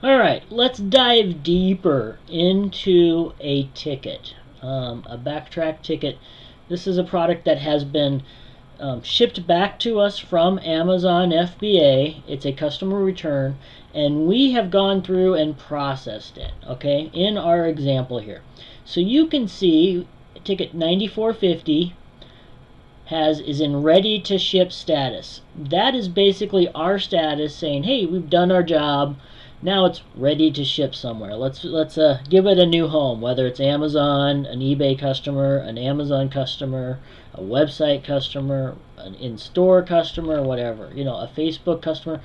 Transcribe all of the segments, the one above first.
Alright, let's dive deeper into a ticket, a backtrack ticket. This is a product that has been shipped back to us from Amazon FBA. It's a customer return, and we have gone through and processed it, okay, in our example here. So you can see ticket 9450 is in ready to ship status. That is basically our status saying, hey, we've done our job. Now it's ready to ship somewhere. Let's give it a new home, whether it's Amazon, an eBay customer, an Amazon customer, a website customer, an in-store customer, whatever, a Facebook customer.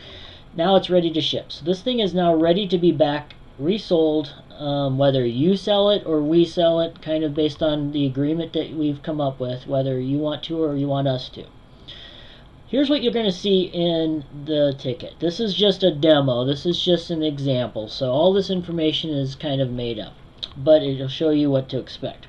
Now it's ready to ship. So this thing is now ready to be back resold, whether you sell it or we sell it, kind of based on the agreement that we've come up with, whether you want to or you want us to. Here's what you're going to see in the ticket. This is just a demo. This is just an example. So all this information is kind of made up, but it'll show you what to expect.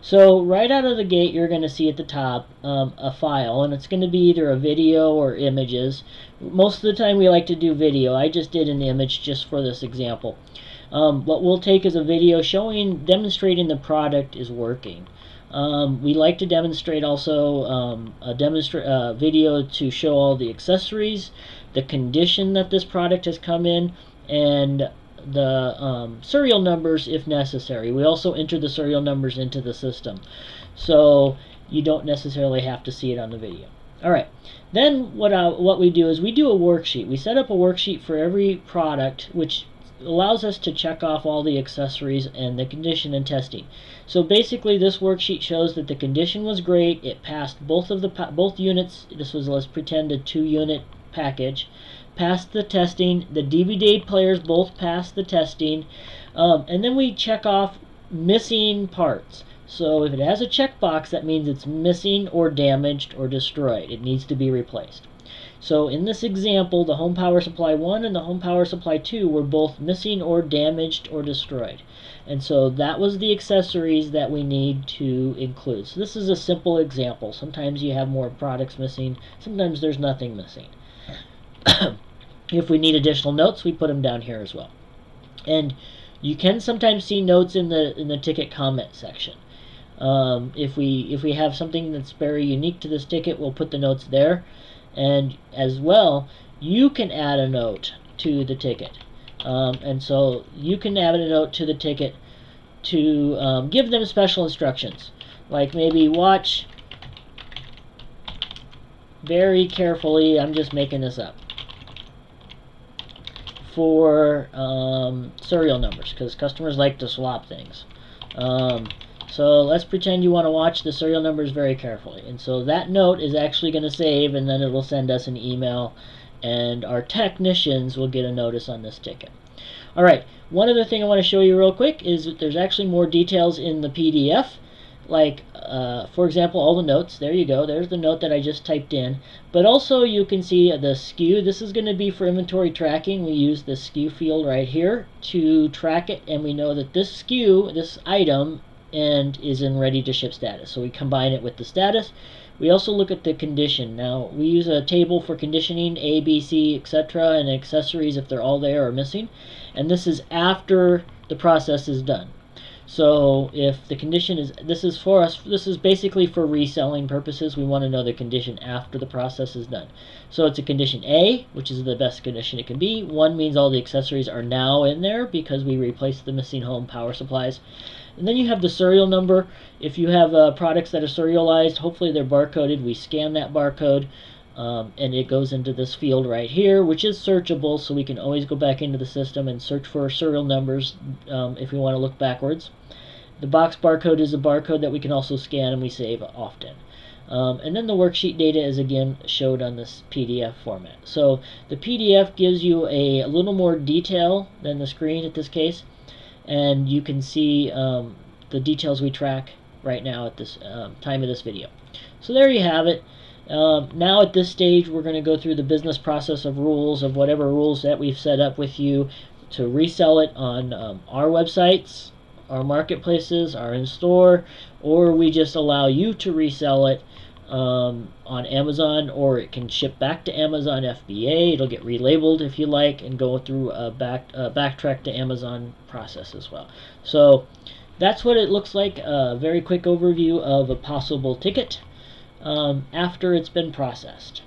So right out of the gate, you're going to see at the top a file, and it's going to be either a video or images. Most of the time we like to do video. I just did an image just for this example. What we'll take is a video demonstrating the product is working. We like to demonstrate also a video to show all the accessories, the condition that this product has come in, and the serial numbers if necessary. We also enter the serial numbers into the system, so you don't necessarily have to see it on the video. Alright, then what we do is we do a worksheet. We set up a worksheet for every product, which allows us to check off all the accessories and the condition and testing. So basically this worksheet shows that the condition was great. It passed both units. This was, let's pretend, a 2-unit package. Passed the testing. The DVD players both passed the testing. And then we check off missing parts. So if it has a checkbox, that means it's missing or damaged or destroyed. It needs to be replaced. So in this example, the home power supply 1 and the home power supply 2 were both missing or damaged or destroyed. And so that was the accessories that we need to include. So this is a simple example. Sometimes you have more products missing. Sometimes there's nothing missing. If we need additional notes, we put them down here as well. And you can sometimes see notes in the ticket comment section. If we have something that's very unique to this ticket, we'll put the notes there. And as well, you can add a note to the ticket. And so you can add a note to the ticket to give them special instructions. Like maybe watch very carefully, I'm just making this up, for serial numbers, because customers like to swap things. So let's pretend you want to watch the serial numbers very carefully. And so that note is actually going to save, and then it will send us an email, and our technicians will get a notice on this ticket. Alright, one other thing I want to show you real quick is that there's actually more details in the PDF. Like, for example, all the notes. There you go. There's the note that I just typed in. But also you can see the SKU. This is going to be for inventory tracking. We use the SKU field right here to track it, and we know that this SKU, this item, is in ready to ship status. So we combine it with the status. We also look at the condition. Now we use a table for conditioning, A, B, C, etc., and accessories if they're all there or missing. And this is after the process is done. So if the condition is, this is basically for reselling purposes. We want to know the condition after the process is done. So it's a condition A, which is the best condition it can be. 1 means all the accessories are now in there because we replaced the missing home power supplies. And then you have the serial number. If you have products that are serialized, hopefully they're barcoded. We scan that barcode, and it goes into this field right here, which is searchable, so we can always go back into the system and search for serial numbers if we want to look backwards. The box barcode is a barcode that we can also scan, and we save often. And then the worksheet data is again showed on this PDF format. So the PDF gives you a little more detail than the screen at this case, and you can see the details we track right now at this time of this video. So there you have it. Now at this stage we're going to go through the business process of rules, of whatever rules that we've set up with you to resell it on our websites, our marketplaces, our in-store, or we just allow you to resell it on Amazon, or it can ship back to Amazon FBA. It'll get relabeled if you like and go through a backtrack to Amazon process as well. So that's what it looks like. A very quick overview of a possible ticket after it's been processed.